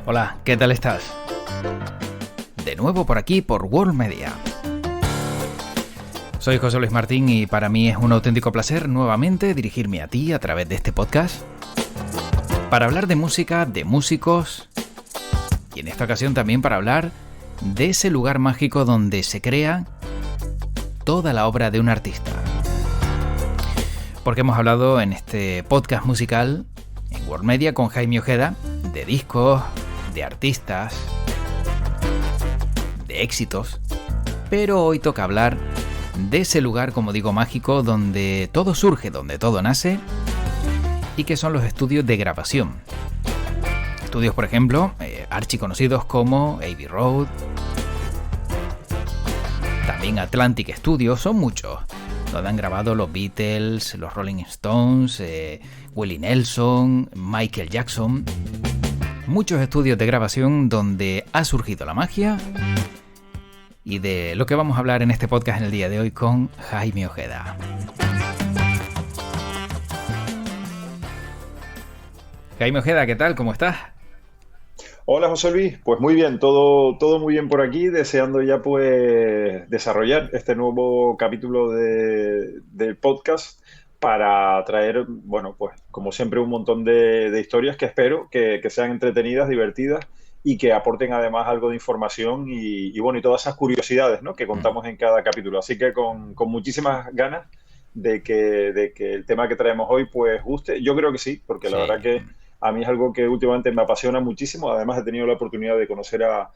Hola, ¿qué tal estás? De nuevo por aquí, por World Media. Soy José Luis Martín y para mí es un auténtico placer nuevamente dirigirme a ti a través de este podcast para hablar de música, de músicos y en esta ocasión también para hablar de ese lugar mágico donde se crea toda la obra de un artista. Porque hemos hablado en este podcast musical en World Media con Jaime Ojeda de discos, de artistas, de éxitos, pero hoy toca hablar de ese lugar, como digo, mágico donde todo surge, donde todo nace y que son los estudios de grabación. Estudios, por ejemplo, archiconocidos como Abbey Road, también Atlantic Studios, son muchos, donde han grabado los Beatles, los Rolling Stones, Willie Nelson, Michael Jackson. Muchos estudios de grabación donde ha surgido la magia y de lo que vamos a hablar en este podcast en el día de hoy con Jaime Ojeda. Jaime Ojeda, ¿qué tal? ¿Cómo estás? Hola José Luis, pues muy bien, todo muy bien por aquí, deseando ya pues desarrollar este nuevo capítulo del podcast para traer, bueno, pues como siempre un montón de historias que espero que sean entretenidas, divertidas y que aporten además algo de información y todas esas curiosidades, ¿no?, que contamos en cada capítulo. Así que con muchísimas ganas de que el tema que traemos hoy pues guste. Yo creo que sí, porque la Sí. verdad que a mí es algo que últimamente me apasiona muchísimo. Además, he tenido la oportunidad de conocer a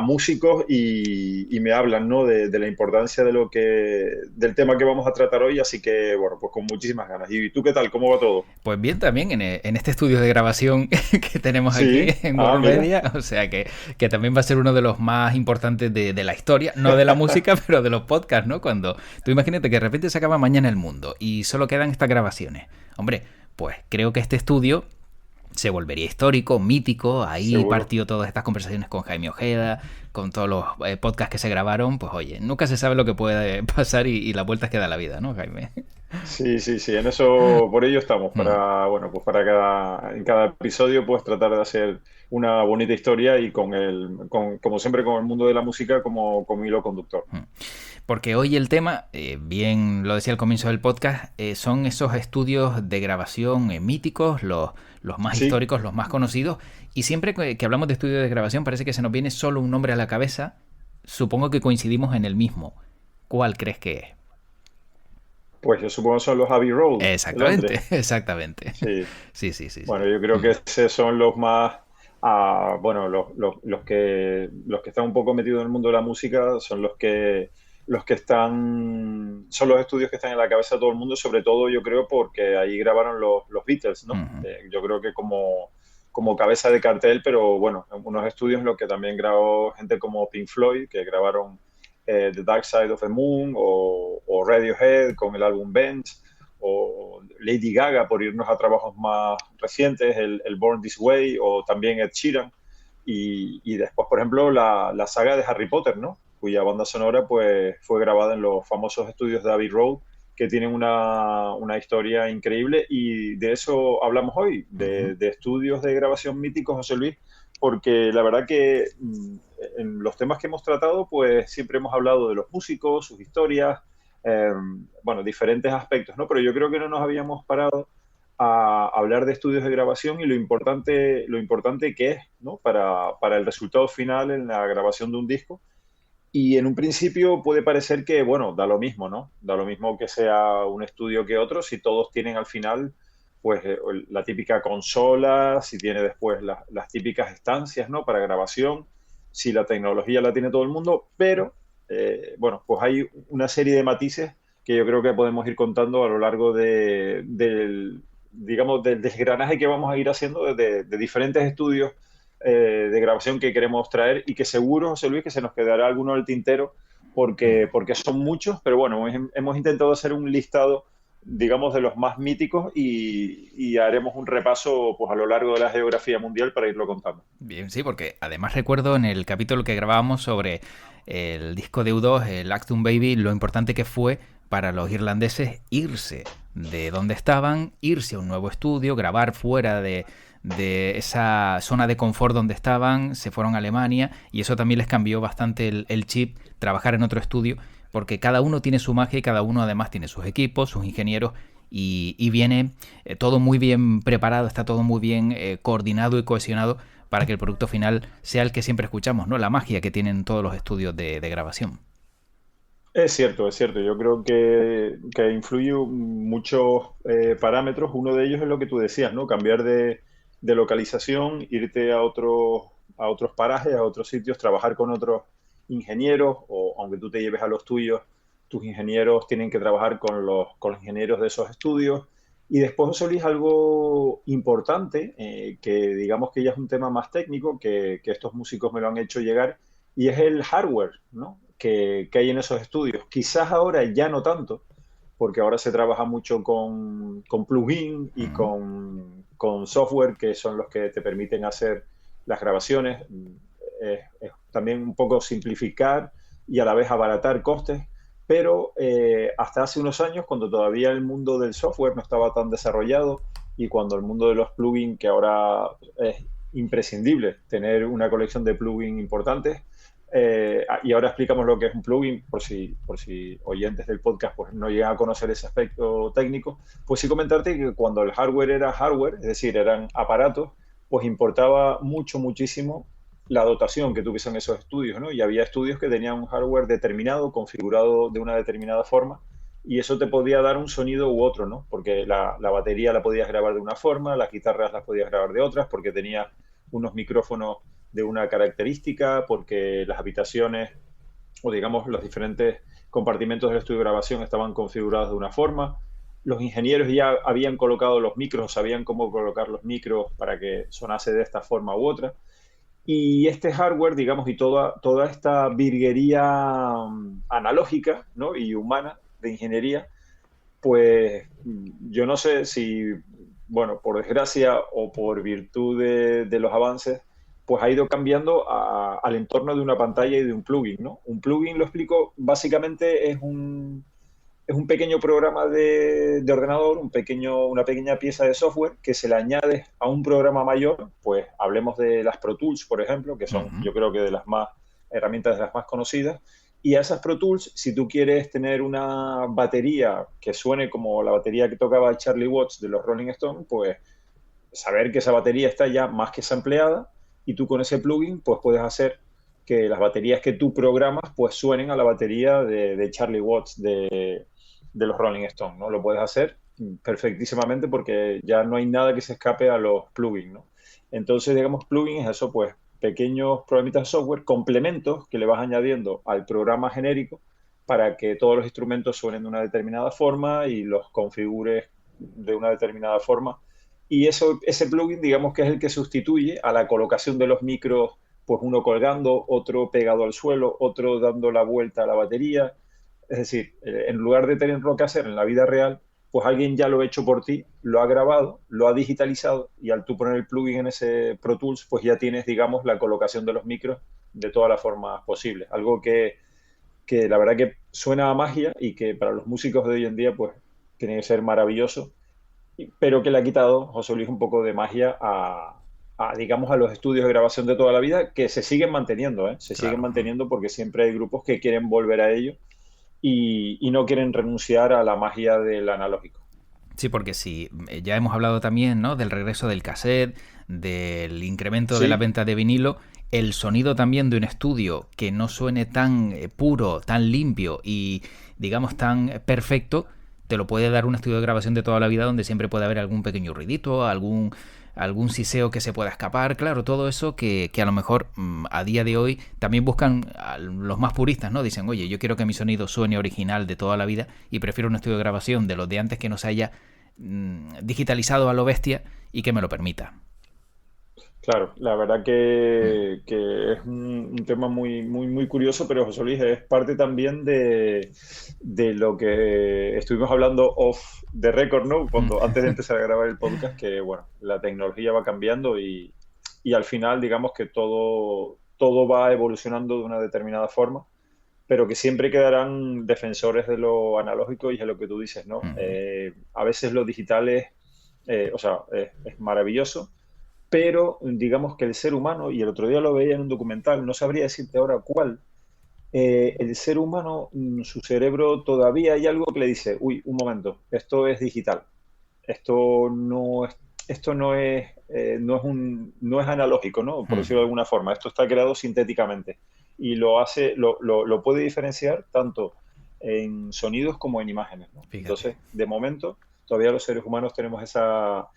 músicos y me hablan, ¿no?, de la importancia del tema que vamos a tratar hoy. Así que, bueno, pues con muchísimas ganas. ¿Y tú qué tal? ¿Cómo va todo? Pues bien, también en este estudio de grabación que tenemos aquí Sí. en Ah, World mira. Media, o sea que también va a ser uno de los más importantes de la historia, no de la música, pero de los podcasts, ¿no? Cuando tú imagínate que de repente se acaba mañana el mundo y solo quedan estas grabaciones. Hombre, pues creo que este estudio se volvería histórico, mítico, ahí Seguro. partió todas estas conversaciones con Jaime Ojeda, con todos los podcasts que se grabaron, pues oye, nunca se sabe lo que puede pasar y las vueltas que da la vida, ¿no, Jaime? Sí, sí, sí, en eso, por ello estamos, Mm. bueno, pues en cada episodio, pues tratar de hacer una bonita historia y como siempre, con el mundo de la música como hilo conductor. Porque hoy el tema, bien lo decía al comienzo del podcast, son esos estudios de grabación míticos, los más Sí, históricos, los más conocidos. Y siempre que hablamos de estudios de grabación parece que se nos viene solo un nombre a la cabeza. Supongo que coincidimos en el mismo. ¿Cuál crees que es? pues yo supongo que son los Abbey Road de Exactamente, Londres. exactamente. Sí, Sí, sí, sí, bueno, sí. yo creo que esos son los más, bueno, los que están un poco metidos en el mundo de la música son son los estudios que están en la cabeza de todo el mundo, sobre todo yo creo porque ahí grabaron los Beatles, ¿no? Ujú. Yo creo que como cabeza de cartel, pero bueno, en unos estudios en los que también grabó gente como Pink Floyd, que grabaron The Dark Side of the Moon, o Radiohead con el álbum Bench, o Lady Gaga, por irnos a trabajos más recientes, el Born This Way, o también Ed Sheeran. Y después, por ejemplo, la saga de Harry Potter, ¿no?, cuya banda sonora pues, fue grabada en los famosos estudios de Abbey Road, que tienen una historia increíble. Y de eso hablamos hoy, Ujú. de estudios de grabación míticos, José Luis, porque la verdad que en los temas que hemos tratado, pues siempre hemos hablado de los músicos, sus historias, eh, bueno, diferentes aspectos, ¿no? Pero yo creo que no nos habíamos parado a hablar de estudios de grabación y lo importante que es, ¿no?, para el resultado final en la grabación de un disco. Y en un principio puede parecer que, bueno, da lo mismo, ¿no? Da lo mismo que sea un estudio que otro, si todos tienen al final, pues, la típica consola, si tiene después las típicas estancias, ¿no?, para grabación, si la tecnología la tiene todo el mundo, pero, bueno, pues hay una serie de matices que yo creo que podemos ir contando a lo largo digamos, del desgranaje que vamos a ir haciendo de diferentes estudios de grabación que queremos traer y que seguro, José Luis, que se nos quedará alguno al tintero porque son muchos, pero bueno, hemos intentado hacer un listado, digamos, de los más míticos y haremos un repaso pues a lo largo de la geografía mundial para irlo contando. Bien, sí, porque además recuerdo en el capítulo que grabábamos sobre el disco de U2, el Actum Baby, lo importante que fue para los irlandeses irse de donde estaban, irse a un nuevo estudio, grabar fuera de esa zona de confort donde estaban, se fueron a Alemania y eso también les cambió bastante el chip, trabajar en otro estudio, porque cada uno tiene su magia y cada uno además tiene sus equipos, sus ingenieros y viene todo muy bien preparado, está todo muy bien coordinado y cohesionado para que el producto final sea el que siempre escuchamos, ¿no? La magia que tienen todos los estudios de grabación. Es cierto, es cierto. Yo creo que influye muchos parámetros. Uno de ellos es lo que tú decías, ¿no? Cambiar de localización, irte a otros parajes, a otros sitios, trabajar con otros ingenieros, o aunque tú te lleves a los tuyos, tus ingenieros tienen que trabajar con los ingenieros de esos estudios. Y después, José Luis, algo importante, que digamos que ya es un tema más técnico, que estos músicos me lo han hecho llegar, y es el hardware, ¿no? Que hay en esos estudios. Quizás ahora ya no tanto, porque ahora se trabaja mucho con plugin y con software que son los que te permiten hacer las grabaciones. Es también un poco simplificar y a la vez abaratar costes, pero hasta hace unos años, cuando todavía el mundo del software no estaba tan desarrollado y cuando el mundo de los plugins, que ahora es imprescindible tener una colección de plugins importantes, y ahora explicamos lo que es un plugin, por si oyentes del podcast pues, no llegan a conocer ese aspecto técnico, pues sí comentarte que cuando el hardware era hardware, es decir, eran aparatos, pues importaba muchísimo la dotación que tuviesen esos estudios, ¿no? Y había estudios que tenían un hardware determinado, configurado de una determinada forma, y eso te podía dar un sonido u otro, ¿no? Porque la batería la podías grabar de una forma, las guitarras las podías grabar de otras, porque tenía unos micrófonos de una característica, porque las habitaciones o digamos los diferentes compartimentos del estudio de grabación estaban configurados de una forma. Los ingenieros ya habían colocado los micros, sabían cómo colocar los micros para que sonase de esta forma u otra. Y este hardware, digamos, y toda esta virguería analógica, ¿no? Y humana de ingeniería, pues yo no sé si, bueno, por desgracia o por virtud de los avances, pues ha ido cambiando al entorno de una pantalla y de un plugin, ¿no? Un plugin, lo explico, básicamente es un pequeño programa de ordenador, una pequeña pieza de software que se le añade a un programa mayor, pues hablemos de las Pro Tools, por ejemplo, que son yo creo que de las más herramientas de las más conocidas, y a esas Pro Tools, si tú quieres tener una batería que suene como la batería que tocaba Charlie Watts de los Rolling Stones, pues saber que esa batería está ya más que sampleada y tú con ese plugin pues puedes hacer que las baterías que tú programas pues suenen a la batería de Charlie Watts de los Rolling Stones, ¿no? Lo puedes hacer perfectísimamente porque ya no hay nada que se escape a los plugins, ¿no? Entonces, digamos, plugins es eso, pues pequeños programitas de software, complementos que le vas añadiendo al programa genérico para que todos los instrumentos suenen de una determinada forma y los configures de una determinada forma. Y ese plugin, digamos que es el que sustituye a la colocación de los micros, pues uno colgando, otro pegado al suelo, otro dando la vuelta a la batería. Es decir, en lugar de tenerlo que hacer en la vida real, pues alguien ya lo ha hecho por ti, lo ha grabado, lo ha digitalizado y al tú poner el plugin en ese Pro Tools, pues ya tienes, digamos, la colocación de los micros de todas las formas posibles. Algo que la verdad que suena a magia y que para los músicos de hoy en día, pues tiene que ser maravilloso, pero que le ha quitado, José Luis, un poco de magia digamos, a los estudios de grabación de toda la vida, que se siguen manteniendo, ¿eh? Se siguen Claro. manteniendo porque siempre hay grupos que quieren volver a ello y no quieren renunciar a la magia del analógico. Sí, porque sí, ya hemos hablado también, ¿no? Del regreso del cassette, del incremento de la Sí, venta de vinilo, el sonido también de un estudio que no suene tan puro, tan limpio y, digamos, tan perfecto, te lo puede dar un estudio de grabación de toda la vida donde siempre puede haber algún pequeño ruidito, algún siseo que se pueda escapar, claro, todo eso que a lo mejor a día de hoy también buscan los más puristas, ¿no? Dicen, oye, yo quiero que mi sonido suene original de toda la vida y prefiero un estudio de grabación de los de antes que no se haya digitalizado a lo bestia y que me lo permita. claro, la verdad que es un tema muy curioso, pero José Luis es parte también de lo que estuvimos hablando off the record, ¿no? Antes de empezar a grabar el podcast, que bueno, la tecnología va cambiando y al final digamos que todo va evolucionando de una determinada forma, pero que siempre quedarán defensores de lo analógico y es lo que tú dices, ¿no? A veces lo digital es, o sea, es maravilloso, pero digamos que el ser humano, y el otro día lo veía en un documental, no sabría decirte ahora cuál, el ser humano, su cerebro todavía hay algo que le dice, uy, un momento, esto es digital, esto no es, esto no es analógico, ¿no? Por decirlo de alguna forma, esto está creado sintéticamente y lo puede diferenciar tanto en sonidos como en imágenes, ¿no? Fíjate. Entonces, de momento, todavía los seres humanos tenemos esa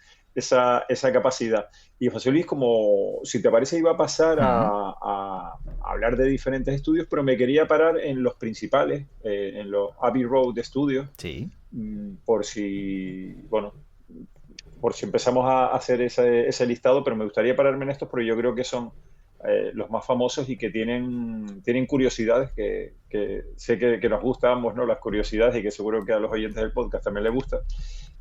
capacidad. Y José Luis, como si te parece, iba a pasar Mm, a hablar de diferentes estudios, pero me quería parar en los principales, en los Abbey Road Studios, sí. por si, bueno, por si empezamos a hacer ese listado, pero me gustaría pararme en estos porque yo creo que son los más famosos y que tienen curiosidades que sé que nos gustan a ambos, ¿no? Las curiosidades y que seguro que a los oyentes del podcast también les gusta.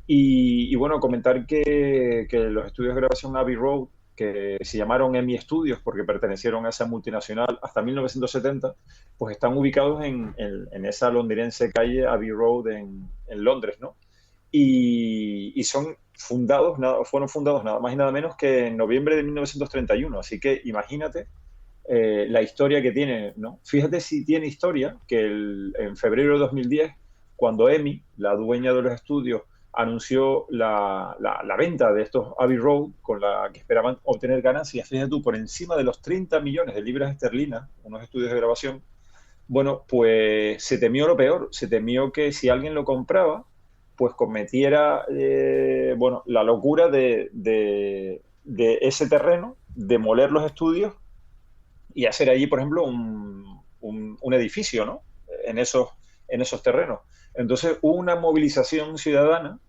Y bueno, comentar que los estudios de grabación Abbey Road, que se llamaron EMI Studios porque pertenecieron a esa multinacional hasta 1970, pues están ubicados en esa londinense calle Abbey Road en Londres, ¿no? Y fueron fundados nada más y nada menos que en noviembre de 1931. Así que imagínate la historia que tiene, ¿no? Fíjate si tiene historia, que en febrero de 2010, cuando EMI, la dueña de los estudios, anunció la venta de estos Abbey Road, con la que esperaban obtener ganancias, fíjate tú, por encima de los 30 millones de libras esterlinas, unos estudios de grabación, bueno, pues se temió lo peor, se temió que si alguien lo compraba, pues cometiera, bueno, la locura de ese terreno, demoler los estudios y hacer allí, por ejemplo, un edificio, ¿no? En esos terrenos. Entonces hubo una movilización ciudadana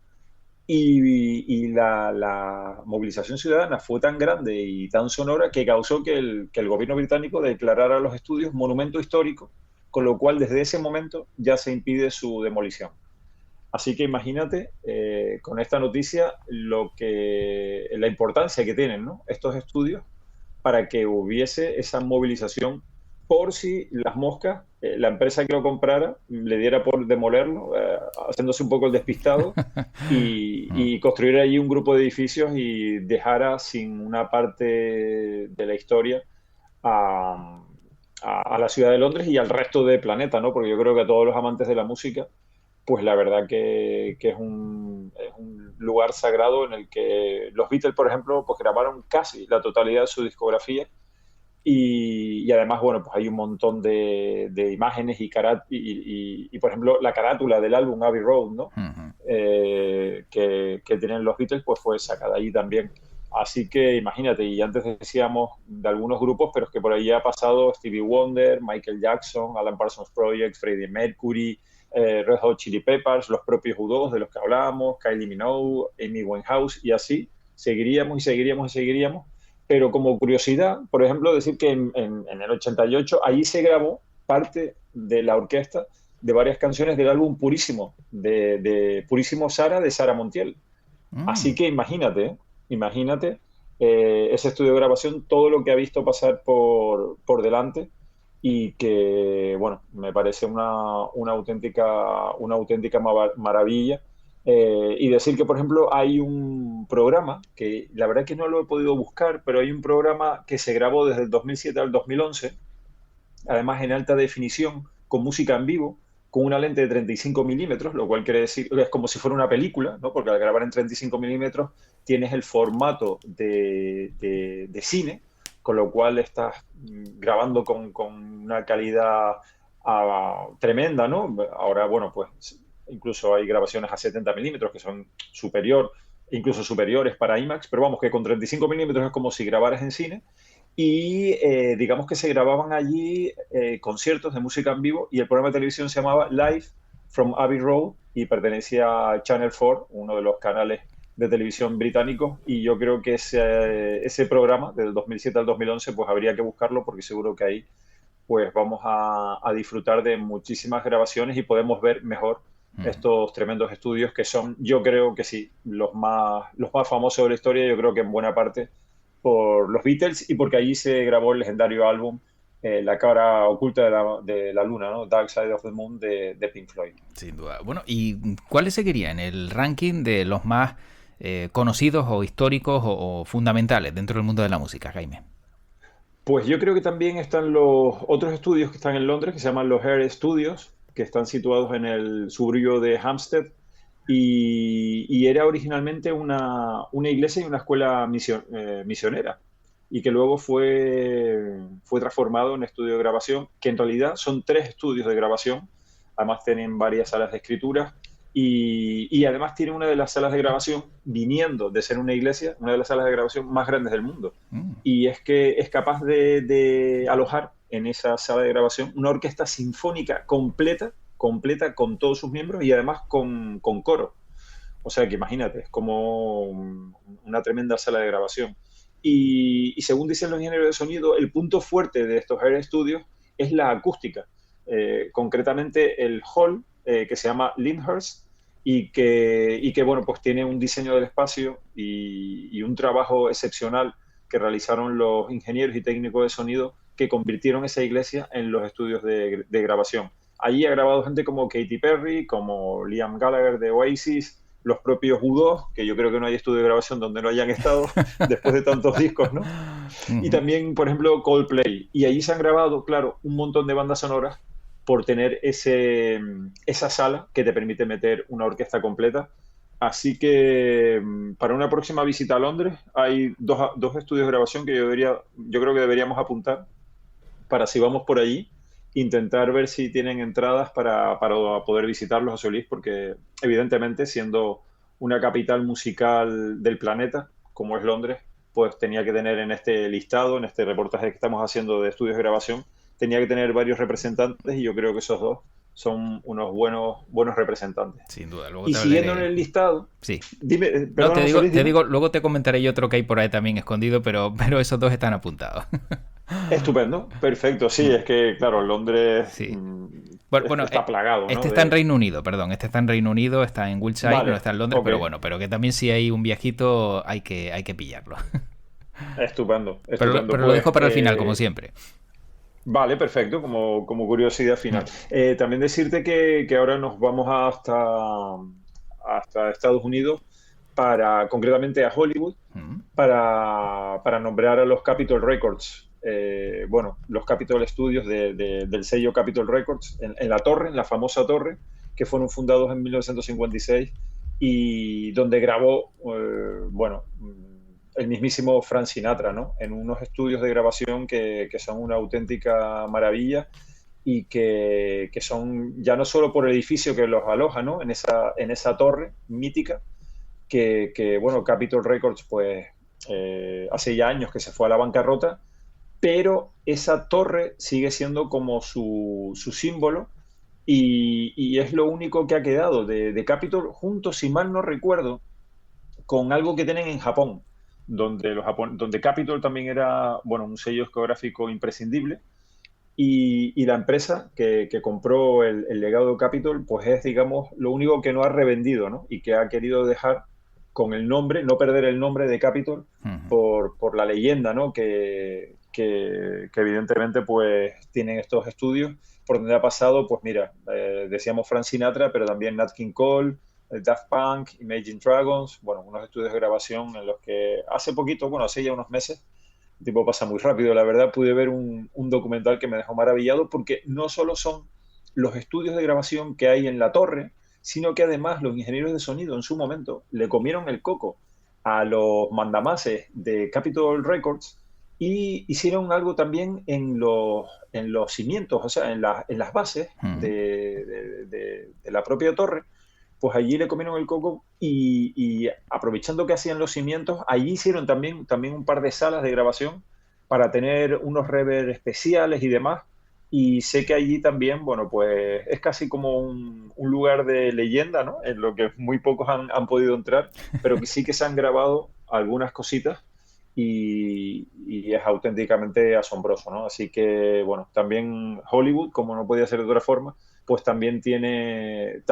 y la movilización ciudadana fue tan grande y tan sonora que causó que el gobierno británico declarara los estudios monumento histórico, con lo cual desde ese momento ya se impide su demolición. Así que imagínate con esta noticia la importancia que tienen, ¿no? Estos estudios para que hubiese esa movilización por si las moscas, la empresa que lo comprara, le diera por demolerlo, haciéndose un poco el despistado Mm. y construir allí un grupo de edificios y dejara sin una parte de la historia a, a la ciudad de Londres y al resto del planeta, ¿no? Porque yo creo que a todos los amantes de la música, pues la verdad que es un lugar sagrado en el que los Beatles, por ejemplo, pues grabaron casi la totalidad de su discografía y además, bueno, pues hay un montón de imágenes y, por ejemplo, la carátula del álbum Abbey Road, ¿no? Ujú. Que tienen los Beatles, pues fue sacada allí también. Así que imagínate, y antes decíamos de algunos grupos, pero es que por ahí ha pasado Stevie Wonder, Michael Jackson, Alan Parsons Project, Freddie Mercury, Red Hot Chili Peppers, los propios U2 de los que hablábamos, Kylie Minogue, Amy Winehouse, y así seguiríamos y seguiríamos y seguiríamos. Pero como curiosidad, por ejemplo, decir que en el 88 allí se grabó parte de la orquesta de varias canciones del álbum Purísimo, de Purísimo Sara, de Sara Montiel. Así Mm. que imagínate ese estudio de grabación, todo lo que ha visto pasar por delante y que, bueno, me parece una auténtica maravilla. Y decir que, por ejemplo, hay un programa que la verdad que no lo he podido buscar, pero hay un programa que se grabó desde el 2007 al 2011, además en alta definición, con música en vivo, con una lente de 35 milímetros, lo cual quiere decir, es como si fuera una película, ¿no? Porque al grabar en 35 milímetros tienes el formato de cine, con lo cual estás grabando con una calidad tremenda, ¿no? Ahora, bueno, pues incluso hay grabaciones a 70 milímetros que son incluso superiores para IMAX, pero vamos, que con 35 milímetros es como si grabaras en cine y digamos que se grababan allí conciertos de música en vivo y el programa de televisión se llamaba Live from Abbey Road y pertenecía a Channel 4, uno de los canales de televisión británicos y yo creo que ese programa del 2007 al 2011 pues habría que buscarlo porque seguro que ahí pues vamos a disfrutar de muchísimas grabaciones y podemos ver mejor Ujú. estos tremendos estudios que son, yo creo que sí, los más famosos de la historia, yo creo que en buena parte por los Beatles y porque allí se grabó el legendario álbum La cara oculta de la luna, ¿no? Dark Side of the Moon de Pink Floyd. Sin duda. Bueno, ¿y cuáles seguirían en el ranking de los más conocidos o históricos o fundamentales dentro del mundo de la música, Jaime? Pues yo creo que también están los otros estudios que están en Londres, que se llaman los Air Studios, que están situados en el suburbio de Hampstead, y era originalmente una iglesia y una escuela misionera, y que luego fue transformado en estudio de grabación, que en realidad son 3 estudios de grabación, además tienen varias salas de escritura, y además tiene una de las salas de grabación, viniendo de ser una iglesia, una de las salas de grabación más grandes del mundo. Mm. Y es que es capaz de alojar en esa sala de grabación una orquesta sinfónica completa con todos sus miembros y además con coro. O sea que imagínate, es como una tremenda sala de grabación. Y según dicen los ingenieros de sonido, el punto fuerte de estos Air Studios es la acústica. Concretamente el hall, que se llama Lyndhurst, y que bueno, pues tiene un diseño del espacio y un trabajo excepcional que realizaron los ingenieros y técnicos de sonido que convirtieron esa iglesia en los estudios de grabación. Allí ha grabado gente como Katy Perry, como Liam Gallagher de Oasis, los propios U2, que yo creo que no hay estudio de grabación donde no hayan estado después de tantos discos, ¿no? Y también, por ejemplo, Coldplay. Y allí se han grabado, claro, un montón de bandas sonoras por tener esa sala que te permite meter una orquesta completa. Así que para una próxima visita a Londres hay dos estudios de grabación que yo creo que deberíamos apuntar para, si vamos por allí, intentar ver si tienen entradas para poder visitarlos, José Luis, porque evidentemente, siendo una capital musical del planeta, como es Londres, pues tenía que tener en este listado, en este reportaje que estamos haciendo de estudios de grabación, tenía que tener varios representantes, y yo creo que esos dos son unos buenos representantes. Sin duda, luego Y te siguiendo en hablaré. el listado, Sí. dime, No, perdona, José Luis, te dime. digo, luego te comentaré yo otro que hay por ahí también escondido, pero esos dos están apuntados. Estupendo, perfecto. Sí, es que, claro, Londres Sí. Bueno, está plagado, ¿no? este está en Reino Unido, perdón. Este está en Reino Unido, está en Wiltshire, no Vale, está en Londres, ok, pero bueno, pero que también si hay un viajito hay que pillarlo. estupendo, Pero, estupendo. pero lo Pues, dejo para el final, como siempre. vale, perfecto, como curiosidad final. También decirte que ahora nos vamos hasta Estados Unidos, concretamente a Hollywood, Mm. para nombrar a los Capitol Records. Bueno, los Capitol Studios del sello Capitol Records en la torre, en la famosa torre, que fueron fundados en 1956 y donde grabó, bueno, el mismísimo Frank Sinatra, ¿no? En unos estudios de grabación que son una auténtica maravilla y que son ya no solo por el edificio que los aloja, ¿no? En esa torre mítica, bueno, Capitol Records, pues hace ya años que se fue a la bancarrota, pero esa torre sigue siendo como su símbolo, y es lo único que ha quedado de Capitol, junto, si mal no recuerdo, con algo que tienen en Japón, donde Capitol también era, bueno, un sello discográfico imprescindible, y la empresa que compró el legado de Capitol, pues es, digamos, lo único que no ha revendido, ¿no? Y que ha querido dejar con el nombre, no perder el nombre de Capitol Ujú. por la leyenda, ¿no? Que evidentemente pues tienen estos estudios por donde ha pasado, pues mira, decíamos Frank Sinatra, pero también Nat King Cole, Daft Punk, Imagine Dragons, bueno, unos estudios de grabación en los que hace poquito, bueno, hace ya unos meses, el tiempo pasa muy rápido, la verdad, pude ver un documental que me dejó maravillado, porque no solo son los estudios de grabación que hay en la torre, sino que además los ingenieros de sonido en su momento le comieron el coco a los mandamases de Capitol Records y hicieron algo también en los cimientos, o sea, en las bases Ujú. de la propia torre. Pues allí le comieron el coco, y aprovechando que hacían los cimientos, allí hicieron también un par de salas de grabación para tener unos rever especiales y demás. Y sé que allí también, bueno, pues es casi como un lugar de leyenda, ¿no? En lo que muy pocos han podido entrar, pero que sí que se han grabado algunas cositas, y es auténticamente asombroso, ¿no? Así que, bueno, también Hollywood, como no podía ser de otra forma, pues también tiene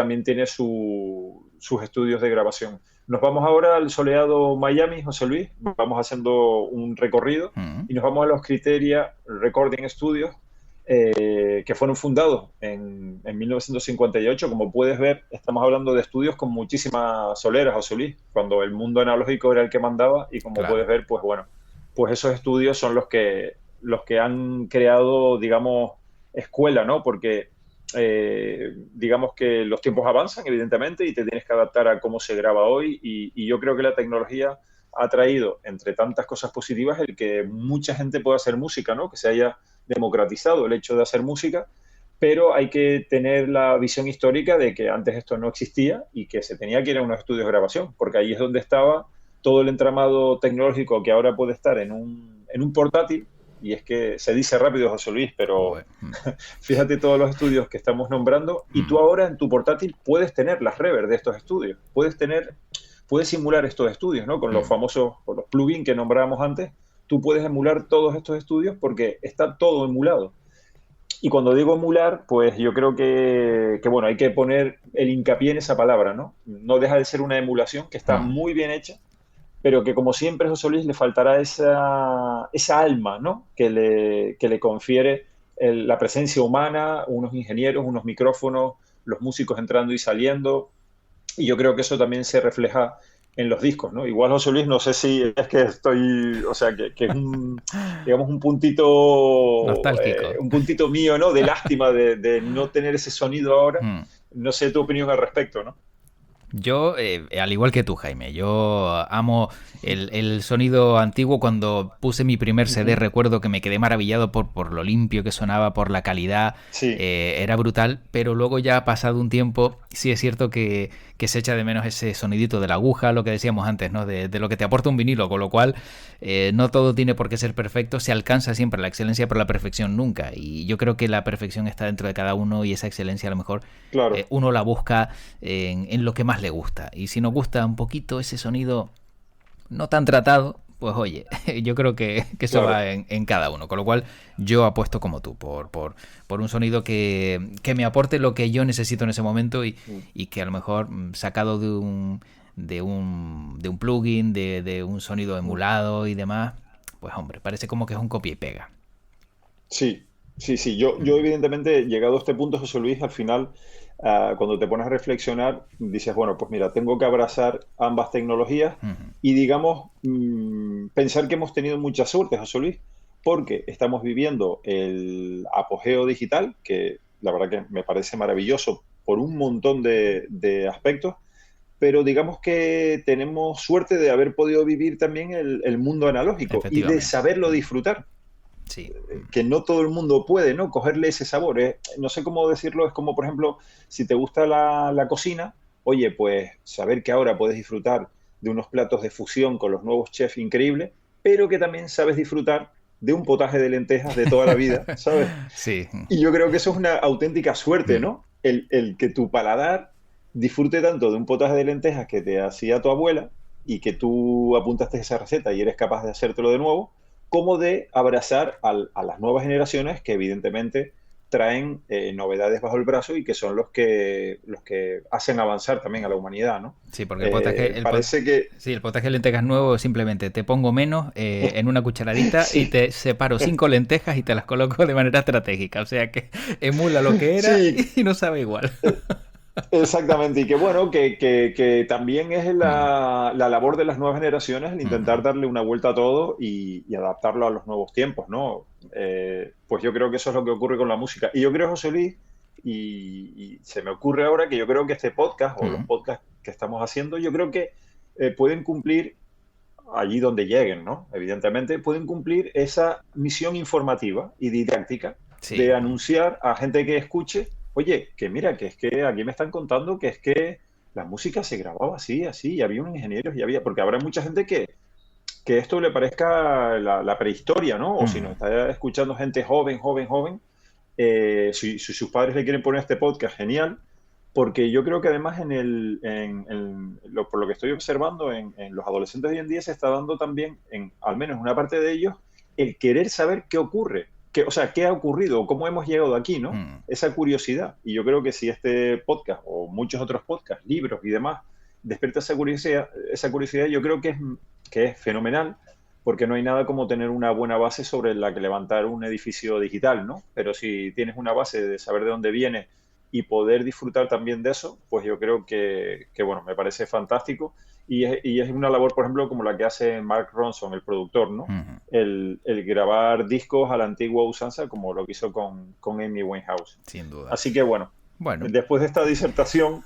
sus estudios de grabación. Nos vamos ahora al soleado Miami, José Luis. Vamos haciendo un recorrido Ujú. y nos vamos a los Criteria Recording Studios, que fueron fundados en 1958. Como puedes ver, estamos hablando de estudios con muchísimas soleras, José Luis, cuando el mundo analógico era el que mandaba, y como Claro. puedes ver, pues bueno, pues esos estudios son los que han creado, digamos, escuela, ¿no? Porque digamos que los tiempos avanzan, evidentemente, y te tienes que adaptar a cómo se graba hoy, y yo creo que la tecnología ha traído, entre tantas cosas positivas, el que mucha gente pueda hacer música, ¿no? Que se haya democratizado el hecho de hacer música, pero hay que tener la visión histórica de que antes esto no existía y que se tenía que ir a unos estudios de grabación, porque ahí es donde estaba todo el entramado tecnológico que ahora puede estar en un portátil. Y es que se dice rápido, José Luis, pero Joder. fíjate todos los estudios que estamos nombrando, y tú ahora en tu portátil puedes tener las rever de estos estudios, puedes simular estos estudios, ¿no? Con los famosos, con los plugins que nombrábamos antes, tú puedes emular todos estos estudios porque está todo emulado. Y cuando digo emular, pues yo creo bueno, hay que poner el hincapié en esa palabra, ¿no? No deja de ser una emulación que está muy bien hecha, pero que, como siempre, José Luis, le faltará esa alma, ¿no? Que le confiere la presencia humana, unos ingenieros, unos micrófonos, los músicos entrando y saliendo. Y yo creo que eso también se refleja en los discos, ¿no? Igual, José Luis, no sé si es que estoy, o sea, que es digamos, Nostálgico. un puntito mío, ¿no? De lástima de no tener ese sonido ahora. No sé tu opinión al respecto, ¿no? Yo, al igual que tú, Jaime, yo amo el sonido antiguo. Cuando puse mi primer CD, Ujú. recuerdo que me quedé maravillado por lo limpio que sonaba, por la calidad, Sí, era brutal, pero luego ya ha pasado un tiempo, sí es cierto que se echa de menos ese sonidito de la aguja, lo que decíamos antes, ¿no? De lo que te aporta un vinilo, con lo cual no todo tiene por qué ser perfecto, se alcanza siempre la excelencia, pero la perfección nunca, y yo creo que la perfección está dentro de cada uno, y esa excelencia a lo mejor claro, uno la busca en lo que más le gusta. Y si nos gusta un poquito ese sonido no tan tratado, pues oye, yo creo que eso claro. va en cada uno. Con lo cual yo apuesto como tú, por un sonido que me aporte lo que yo necesito en ese momento, Mm. y que a lo mejor sacado de un plugin, de un sonido Mm. emulado y demás, pues hombre, parece como que es un copia y pega. Sí, sí, sí. Yo evidentemente, llegado a este punto, José Luis, al final, cuando te pones a reflexionar, dices, bueno, pues mira, tengo que abrazar ambas tecnologías y, digamos, pensar que hemos tenido mucha suerte, José Luis, porque estamos viviendo el apogeo digital, que la verdad que me parece maravilloso por un montón de aspectos, pero digamos que tenemos suerte de haber podido vivir también el mundo analógico y de Efectivamente. saberlo disfrutar, Sí. que no todo el mundo puede, ¿no? Cogerle ese sabor. No sé cómo decirlo, es como, por ejemplo, si te gusta la cocina, oye, pues saber que ahora puedes disfrutar de unos platos de fusión con los nuevos chefs increíbles, pero que también sabes disfrutar de un potaje de lentejas de toda la vida, ¿sabes? Sí. Y yo creo que eso es una auténtica suerte, ¿no? El que tu paladar disfrute tanto de un potaje de lentejas que te hacía tu abuela y que tú apuntaste esa receta y eres capaz de hacértelo de nuevo, como de abrazar a las nuevas generaciones que evidentemente traen novedades bajo el brazo y que son los que hacen avanzar también a la humanidad, ¿no? Sí, porque el potaje, Parece que sí, el potaje de lentejas nuevo, simplemente te pongo menos en una cucharadita y sí, te separo 5 lentejas y te las coloco de manera estratégica. O sea que emula lo que era sí, y no sabe igual. exactamente, y que bueno, que también es Ujú, la labor de las nuevas generaciones el intentar ujú. darle una vuelta a todo y adaptarlo a los nuevos tiempos, ¿no? Pues yo creo que eso es lo que ocurre con la música. Y yo creo, José Luis, y se me ocurre ahora que yo creo que este podcast o los Ujú. podcasts que estamos haciendo, yo creo que pueden cumplir allí donde lleguen, ¿no? Evidentemente, pueden cumplir esa misión informativa y didáctica Sí. de anunciar a gente que escuche, oye, que mira, que es que aquí me están contando que es que la música se grababa así, así, y había unos ingenieros y había, porque habrá mucha gente que esto le parezca la prehistoria, ¿no? O si Ujú. nos está escuchando gente joven, joven, joven, si sus padres le quieren poner este podcast, genial, porque yo creo que además por lo que estoy observando en los adolescentes de hoy en día se está dando también, al menos en una parte de ellos, el querer saber qué ocurre, o sea, qué ha ocurrido, cómo hemos llegado aquí, ¿no? Mm. Esa curiosidad. Y yo creo que si este podcast o muchos otros podcasts, libros y demás, despierta esa curiosidad, yo creo que es fenomenal, porque no hay nada como tener una buena base sobre la que levantar un edificio digital, ¿no? Pero si tienes una base de saber de dónde viene y poder disfrutar también de eso, pues yo creo que bueno, me parece fantástico. Y es una labor, por ejemplo, como la que hace Mark Ronson, el productor, ¿no? Ujú. El grabar discos a la antigua usanza, como lo que hizo con Amy Winehouse. Sin duda. Así que bueno, Bueno. después de esta disertación,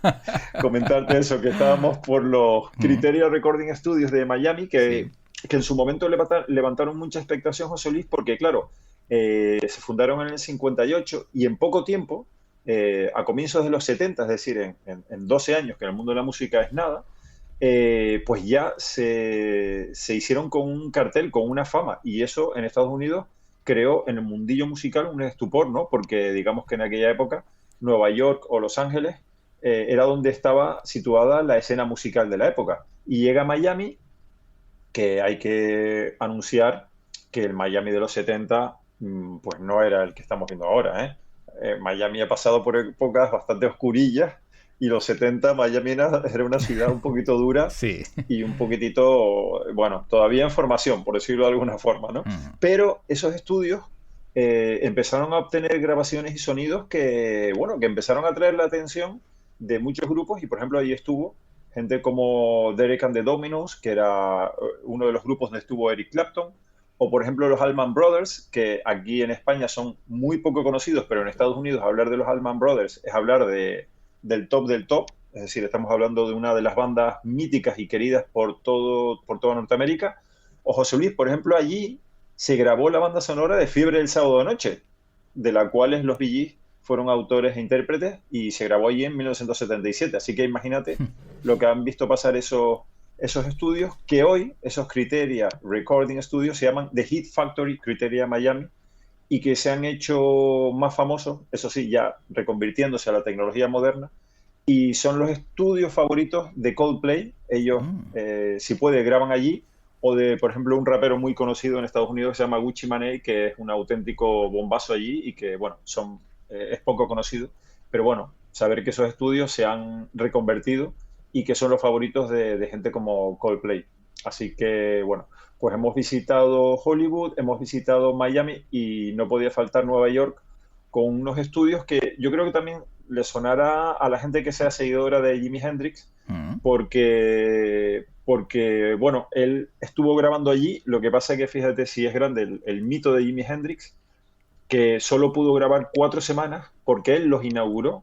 comentarte eso, que estábamos por los Ujú. Criteria Recording Studios de Miami, Sí. que en su momento levantaron mucha expectación, José Luis, porque claro, se fundaron en el 58 y en poco tiempo, a comienzos de los 70, es decir, en 12 años, que en el mundo de la música es nada, pues ya se hicieron con un cartel, con una fama, y eso en Estados Unidos creó en el mundillo musical un estupor, ¿no? Porque digamos que en aquella época Nueva York o Los Ángeles era donde estaba situada la escena musical de la época. Y llega a Miami, que hay que anunciar que el Miami de los 70 pues no era el que estamos viendo ahora, ¿eh? Miami ha pasado por épocas bastante oscurillas y los 70 Miami era una ciudad un poquito dura Sí. y un poquitito, bueno, todavía en formación, por decirlo de alguna forma, ¿no? Ujú. Pero esos estudios empezaron a obtener grabaciones y sonidos que, bueno, que empezaron a atraer la atención de muchos grupos y, por ejemplo, ahí estuvo gente como Derek and the Dominos, que era uno de los grupos donde estuvo Eric Clapton, o por ejemplo los Allman Brothers, que aquí en España son muy poco conocidos, pero en Estados Unidos hablar de los Allman Brothers es hablar del top del top, es decir, estamos hablando de una de las bandas míticas y queridas por toda Norteamérica. O José Luis, por ejemplo, allí se grabó la banda sonora de Fiebre del Sábado de Noche, de la cual los Bee Gees fueron autores e intérpretes y se grabó allí en 1977. Así que imagínate lo que han visto pasar esos estudios, que hoy esos Criteria Recording Studios se llaman The Hit Factory Criteria Miami y que se han hecho más famosos, eso sí, ya reconvirtiéndose a la tecnología moderna, y son los estudios favoritos de Coldplay. Ellos, Mm. si puede, graban allí, o de, por ejemplo, un rapero muy conocido en Estados Unidos que se llama Gucci Mane, que es un auténtico bombazo allí y que, bueno, es poco conocido, pero bueno, saber que esos estudios se han reconvertido y que son los favoritos de gente como Coldplay. Así que, bueno, pues hemos visitado Hollywood, hemos visitado Miami y no podía faltar Nueva York con unos estudios que yo creo que también le sonará a la gente que sea seguidora de Jimi Hendrix, Mm. porque bueno, él estuvo grabando allí. Lo que pasa es que fíjate si es grande el mito de Jimi Hendrix, que solo pudo grabar 4 semanas porque él los inauguró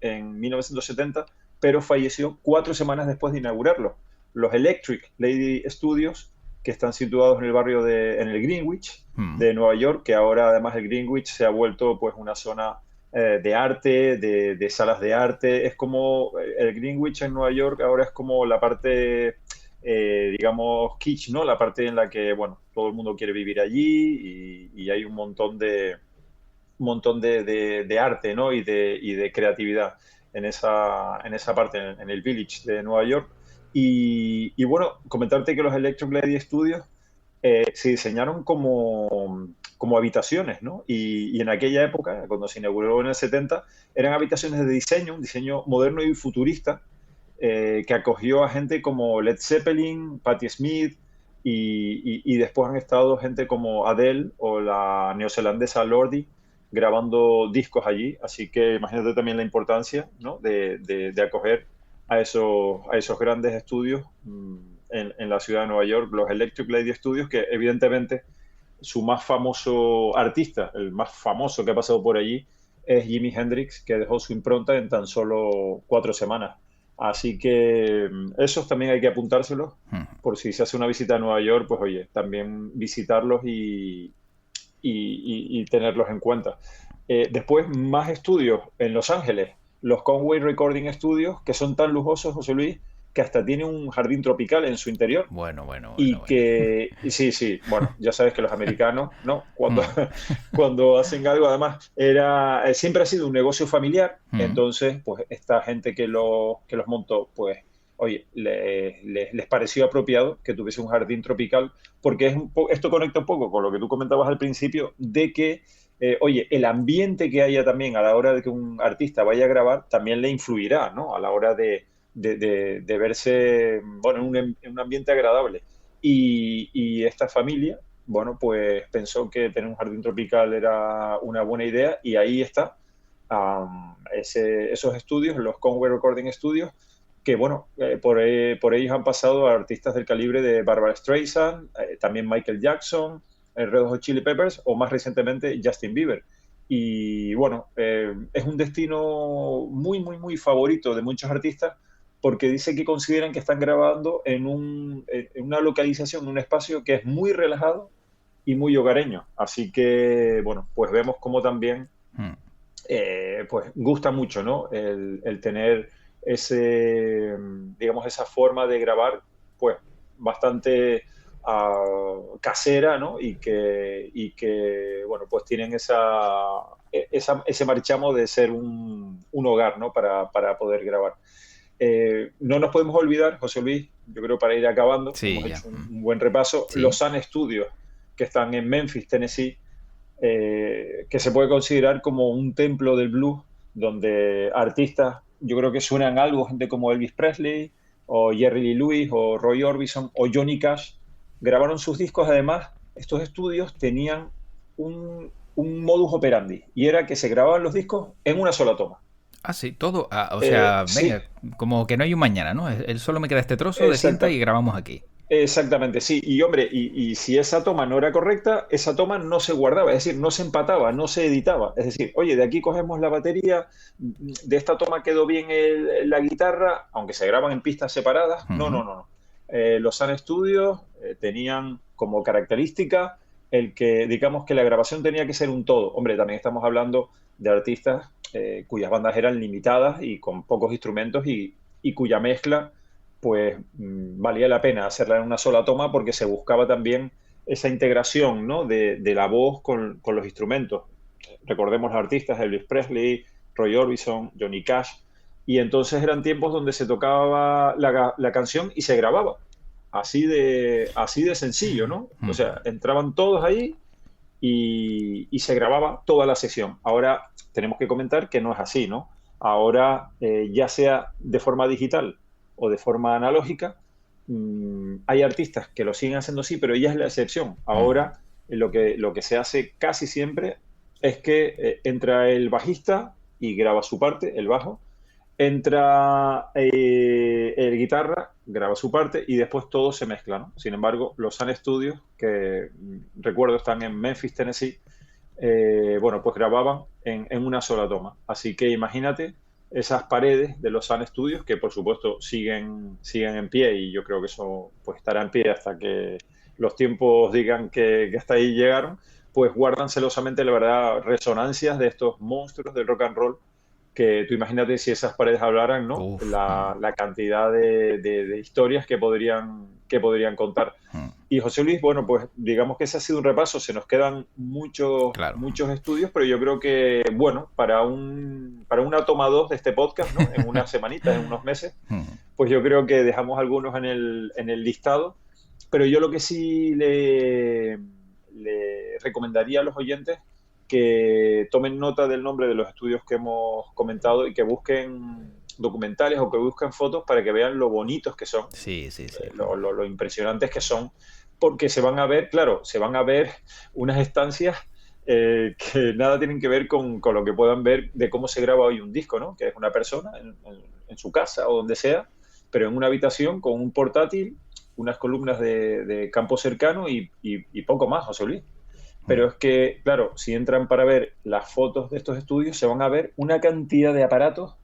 en 1970, pero falleció 4 semanas después de inaugurarlos. Los Electric Lady Studios, que están situados en el barrio en el Greenwich Mm. de Nueva York, que ahora además el Greenwich se ha vuelto pues una zona de arte, de salas de arte. Es como el Greenwich en Nueva York ahora es como la parte, digamos, kitsch, ¿no? La parte en la que, bueno, todo el mundo quiere vivir allí y hay un montón de arte, ¿no? Y de creatividad en esa parte, en el Village de Nueva York. Y bueno, comentarte que los Electric Lady Studios se diseñaron como habitaciones, ¿no? Y en aquella época, cuando se inauguró en el 70, eran habitaciones de diseño, un diseño moderno y futurista, que acogió a gente como Led Zeppelin, Patti Smith, y después han estado gente como Adele o la neozelandesa Lordi grabando discos allí. Así que imagínate también la importancia, ¿no? de acoger a esos grandes estudios en la ciudad de Nueva York, los Electric Lady Studios, que evidentemente su más famoso artista, el más famoso que ha pasado por allí, es Jimi Hendrix, que dejó su impronta en tan solo 4 semanas. Así que esos también hay que apuntárselos, Mm. por si se hace una visita a Nueva York, pues oye, también visitarlos y tenerlos en cuenta. Después, más estudios en Los Ángeles, los Conway Recording Studios, que son tan lujosos, José Luis, que hasta tiene un jardín tropical en su interior. Bueno, bueno, bueno, Y bueno. sí, sí, bueno, ya sabes que los americanos, ¿no? Cuando, Mm. cuando hacen algo, además, siempre ha sido un negocio familiar. Mm. Entonces, pues esta gente que los montó, pues, oye, les pareció apropiado que tuviese un jardín tropical, porque esto conecta un poco con lo que tú comentabas al principio, de que, oye, el ambiente que haya también a la hora de que un artista vaya a grabar, también le influirá, ¿no? A la hora de verse, bueno, en un ambiente agradable. y esta familia, bueno, pues pensó que tener un jardín tropical era una buena idea y ahí está esos estudios, los Conway Recording Studios, que bueno, por ellos han pasado a artistas del calibre de Barbra Streisand, también Michael Jackson, Red Hot Chili Peppers o más recientemente Justin Bieber. Y bueno, es un destino muy, muy, muy favorito de muchos artistas porque dice que consideran que están grabando en una localización, en un espacio que es muy relajado y muy hogareño. Así que, bueno, pues vemos cómo también pues gusta mucho, ¿no? El tener digamos, esa forma de grabar, pues bastante casera, ¿no? Y que, bueno, pues tienen ese marchamo de ser un hogar, ¿no? Para poder grabar. No nos podemos olvidar, José Luis, yo creo para ir acabando, Sí, hemos ya. hecho un buen repaso, Sí. los Sun Studios, que están en Memphis, Tennessee, que se puede considerar como un templo del blues, donde artistas, yo creo que suenan algo, gente como Elvis Presley, o Jerry Lee Lewis, o Roy Orbison, o Johnny Cash, grabaron sus discos. Además, estos estudios tenían un modus operandi, y era que se grababan los discos en una sola toma. Ah, sí, todo. O sea, Sí, venga, como que no hay un mañana, ¿no? Él solo me queda este trozo de cinta y exacta, grabamos aquí. exactamente, sí. Y hombre, y si esa toma no era correcta, esa toma no se guardaba, es decir, no se empataba, no se editaba. Es decir, oye, de aquí cogemos la batería, de esta toma quedó bien la guitarra, aunque se graban en pistas separadas. No, Ujú. no, no, no. Los Sun Studios tenían como característica el que, digamos que la grabación tenía que ser un todo. Hombre, también estamos hablando de artistas cuyas bandas eran limitadas y con pocos instrumentos y cuya mezcla pues valía la pena hacerla en una sola toma porque se buscaba también esa integración, ¿no? de la voz con los instrumentos. Recordemos los artistas, Elvis Presley, Roy Orbison, Johnny Cash, y entonces eran tiempos donde se tocaba la canción y se grababa. Así de sencillo, ¿no? O sea, entraban todos ahí y se grababa toda la sesión. Ahora tenemos que comentar que no es así, ¿no? Ahora, ya sea de forma digital o de forma analógica, hay artistas que lo siguen haciendo así, pero ella es la excepción. Ahora, lo que se hace casi siempre es que entra el bajista y graba su parte, el bajo, entra el guitarra, graba su parte y después todo se mezcla, ¿no? Sin embargo, los Sun Studios, que recuerdo están en Memphis, Tennessee, bueno, pues grababan en una sola toma. Así que imagínate esas paredes de los Sun Studios, que por supuesto siguen en pie, y yo creo que eso pues estará en pie hasta que los tiempos digan que hasta ahí llegaron, pues guardan celosamente, la verdad, resonancias de estos monstruos del rock and roll, que tú imagínate si esas paredes hablaran, ¿no? Uf. La cantidad de historias que podrían contar. Y José Luis, bueno, pues digamos que ese ha sido un repaso. Se nos quedan muchos, Claro. muchos estudios, pero yo creo que, bueno, para una toma 2 de este podcast, ¿no? En unas semanitas, en unos meses, pues yo creo que dejamos algunos en el listado. Pero yo lo que sí le recomendaría a los oyentes que tomen nota del nombre de los estudios que hemos comentado y que busquen documentales o que busquen fotos para que vean lo bonitos que son, Sí, sí, sí. lo impresionantes que son, porque se van a ver, claro, se van a ver unas estancias que nada tienen que ver con lo que puedan ver de cómo se graba hoy un disco, ¿no? Que es una persona en su casa o donde sea, pero en una habitación con un portátil, unas columnas de campo cercano y poco más, José Luis. Pero es que, claro, si entran para ver las fotos de estos estudios, se van a ver una cantidad de aparatos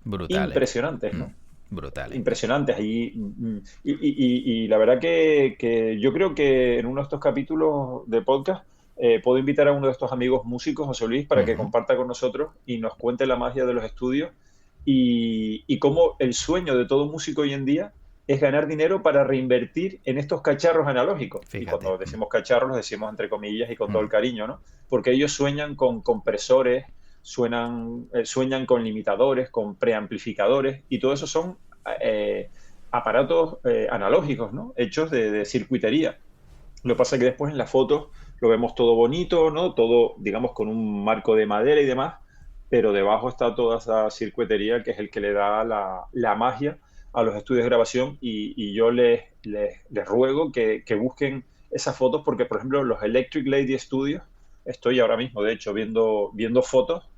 Brutales. impresionantes, ¿no? Brutales. Impresionantes. Y la verdad que yo creo que en uno de estos capítulos de podcast puedo invitar a uno de estos amigos músicos, José Luis, para que comparta con nosotros y nos cuente la magia de los estudios y cómo el sueño de todo músico hoy en día es ganar dinero para reinvertir en estos cacharros analógicos. Y Fíjate. cuando decimos cacharros, los decimos entre comillas y con todo el cariño, ¿no? Porque ellos sueñan con compresores, sueñan con limitadores, con preamplificadores, y todo eso son aparatos analógicos, ¿no? Hechos de circuitería. Lo que pasa es que después en las fotos lo vemos todo bonito, ¿no? Todo, digamos, con un marco de madera y demás, pero debajo está toda esa circuitería que es el que le da la magia a los estudios de grabación y yo les ruego que busquen esas fotos porque, por ejemplo, los Electric Lady Studios, estoy ahora mismo, de hecho, viendo fotos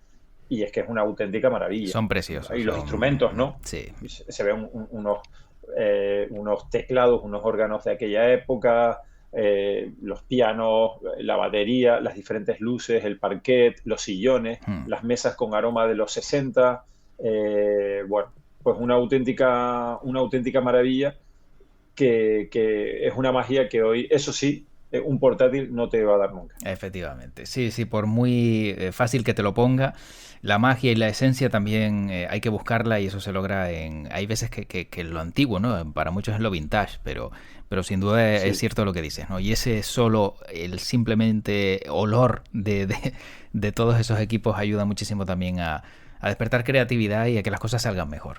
y es que es una auténtica maravilla. Son Y preciosos, los instrumentos, ¿no? Sí. Se ven unos teclados, unos órganos de aquella época, los pianos, la batería, las diferentes luces, el parquet, los sillones, las mesas con aroma de los 60. Bueno, pues una auténtica maravilla que es una magia que hoy, eso sí, un portátil no te va a dar nunca. Efectivamente. Sí, sí, por muy fácil que te lo ponga, la magia y la esencia también hay que buscarla y eso se logra en... Hay veces que lo antiguo, ¿no? Para muchos es lo vintage, pero sin duda es Sí, cierto lo que dices, ¿no? Y ese solo, el simplemente olor de todos esos equipos ayuda muchísimo también a despertar creatividad y a que las cosas salgan mejor.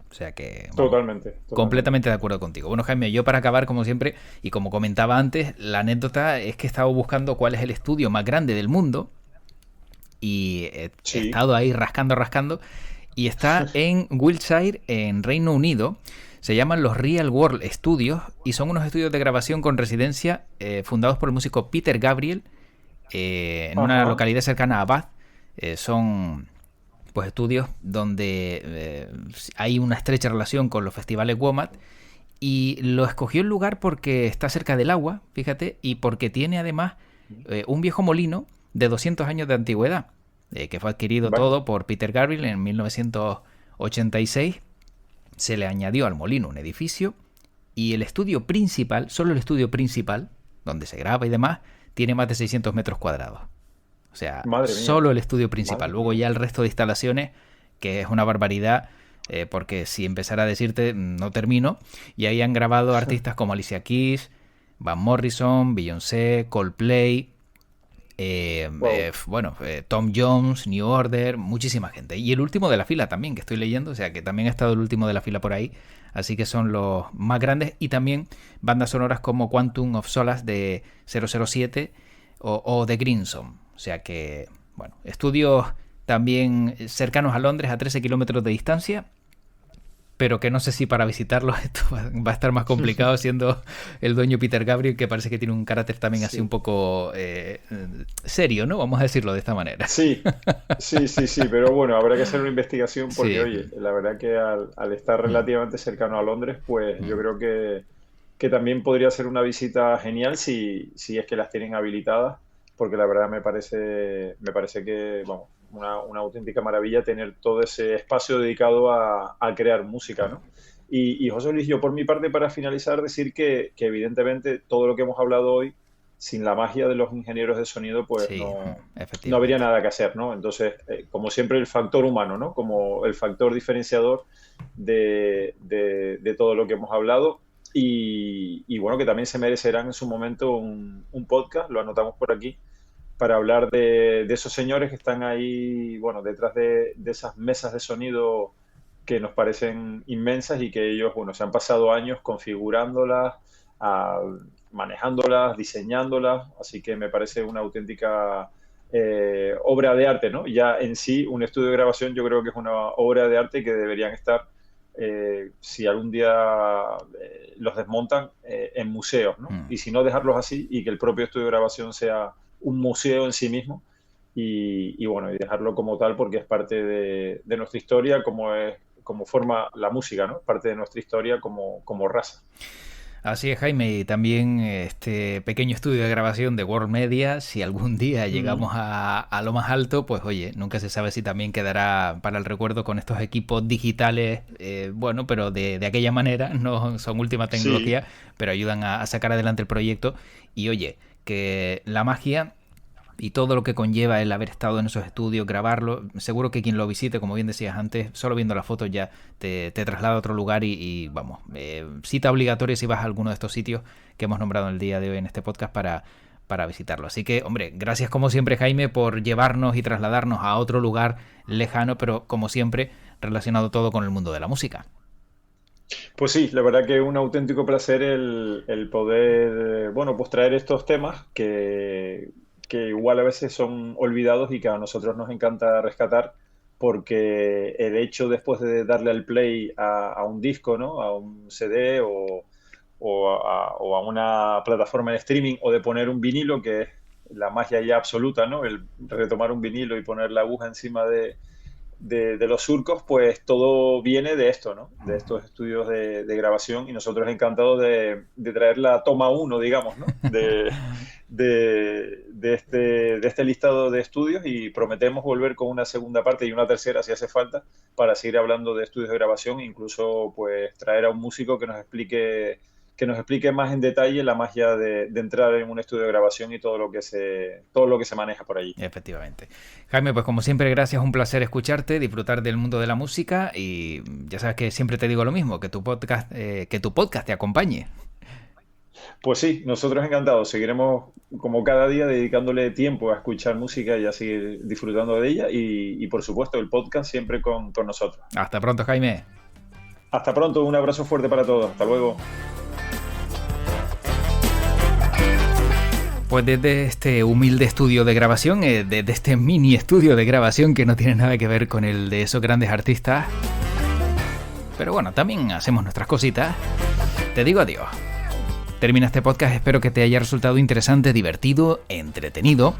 O sea que, vamos, totalmente, totalmente. completamente de acuerdo contigo. Bueno, Jaime, yo para acabar, como siempre, y como comentaba antes, la anécdota es que he estado buscando cuál es el estudio más grande del mundo y he Sí, estado ahí rascando, y está en Wiltshire, en Reino Unido. Se llaman los Real World Studios y son unos estudios de grabación con residencia fundados por el músico Peter Gabriel en una ajá, localidad cercana a Bath. Son pues estudios donde hay una estrecha relación con los festivales WOMAD y lo escogió el lugar porque está cerca del agua, fíjate, y porque tiene además un viejo molino de 200 años de antigüedad, que fue adquirido vaya, todo por Peter Gabriel en 1986. Se le añadió al molino un edificio y el estudio principal, solo el estudio principal, donde se graba y demás, tiene más de 600 metros cuadrados. O sea, madre mía, solo el estudio principal. madre Luego mía. ya el resto de instalaciones, que es una barbaridad, porque si empezara a decirte, no termino. Y ahí han grabado artistas como Alicia Keys, Van Morrison, Beyoncé, Coldplay, Wow. Tom Jones, New Order, muchísima gente. Y el último de la fila también, que estoy leyendo, o sea, que también ha estado el último de la fila por ahí. Así que son los más grandes. Y también bandas sonoras como Quantum of Solace de 007 o de Greenson. O sea que, bueno, estudios también cercanos a Londres a 13 kilómetros de distancia, pero que no sé si para visitarlos esto va a estar más complicado siendo el dueño Peter Gabriel, que parece que tiene un carácter también así un Sí, poco serio, ¿no? Vamos a decirlo de esta manera. sí, sí, pero bueno, habrá que hacer una investigación porque, Sí. oye, la verdad que al estar Mm, relativamente cercano a Londres, pues yo mm. creo que también podría ser una visita genial si es que las tienen habilitadas, porque la verdad me parece que, vamos, una auténtica maravilla tener todo ese espacio dedicado a crear música, ¿no? Y José Luis, yo por mi parte, para finalizar, decir que evidentemente todo lo que hemos hablado hoy, sin la magia de los ingenieros de sonido, pues Sí, no habría efectivamente. nada que hacer, ¿no? Entonces, como siempre, el factor humano, ¿no? Como el factor diferenciador de todo lo que hemos hablado y bueno, que también se merecerán en su momento un podcast, lo anotamos por aquí, para hablar de esos señores que están ahí, bueno, detrás de esas mesas de sonido que nos parecen inmensas y que ellos, bueno, se han pasado años configurándolas, a, manejándolas, diseñándolas, así que me parece una auténtica obra de arte, ¿no? Ya en sí, un estudio de grabación yo creo que es una obra de arte que deberían estar, si algún día los desmontan, en museos, ¿no? Mm. Y si no, dejarlos así y que el propio estudio de grabación sea un museo en sí mismo y bueno, y dejarlo como tal porque es parte de nuestra historia, como forma la música, ¿no? Parte de nuestra historia como raza. Así es, Jaime, y también este pequeño estudio de grabación de World Media, si algún día Mm, llegamos a lo más alto, pues oye, nunca se sabe si también quedará para el recuerdo con estos equipos digitales, bueno, pero de aquella manera, no son última sí, tecnología, pero ayudan a sacar adelante el proyecto. Y oye, que la magia y todo lo que conlleva el haber estado en esos estudios, grabarlo, seguro que quien lo visite, como bien decías antes, solo viendo las fotos ya te traslada a otro lugar y vamos, cita obligatoria si vas a alguno de estos sitios que hemos nombrado en el día de hoy en este podcast para visitarlo. Así que, hombre, gracias como siempre, Jaime, por llevarnos y trasladarnos a otro lugar lejano, pero como siempre, relacionado todo con el mundo de la música. pues sí, la verdad que es un auténtico placer el poder, bueno, pues traer estos temas que igual a veces son olvidados y que a nosotros nos encanta rescatar porque el hecho después de darle al play a un disco, ¿no? A un CD o a una plataforma de streaming, o de poner un vinilo, que es la magia ya absoluta, ¿no? El retomar un vinilo y poner la aguja encima de los surcos, pues todo viene de esto, ¿no? De estos estudios de grabación, y nosotros encantados de traer la toma uno, digamos, ¿no? De este listado de estudios, y prometemos volver con una segunda parte y una tercera si hace falta, para seguir hablando de estudios de grabación, incluso pues traer a un músico que nos explique más en detalle la magia de entrar en un estudio de grabación y todo lo que se maneja por allí. Efectivamente. Jaime, pues como siempre, gracias, un placer escucharte, disfrutar del mundo de la música, y ya sabes que siempre te digo lo mismo, que tu podcast te acompañe. Pues sí, nosotros encantados. Seguiremos como cada día dedicándole tiempo a escuchar música y a seguir disfrutando de ella, y por supuesto el podcast siempre con nosotros. Hasta pronto, Jaime. Hasta pronto, un abrazo fuerte para todos. Hasta luego. Pues desde este humilde estudio de grabación, desde este mini estudio de grabación que no tiene nada que ver con el de esos grandes artistas, pero bueno, también hacemos nuestras cositas, te digo adiós. Termina este podcast, espero que te haya resultado interesante, divertido, entretenido,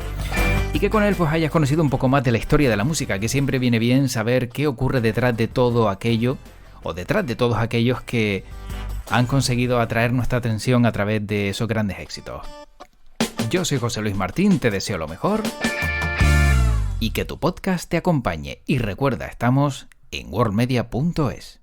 y que con él pues hayas conocido un poco más de la historia de la música, que siempre viene bien saber qué ocurre detrás de todo aquello, o detrás de todos aquellos que han conseguido atraer nuestra atención a través de esos grandes éxitos. Yo soy José Luis Martín, te deseo lo mejor y que tu podcast te acompañe. Y recuerda, estamos en worldmedia.es.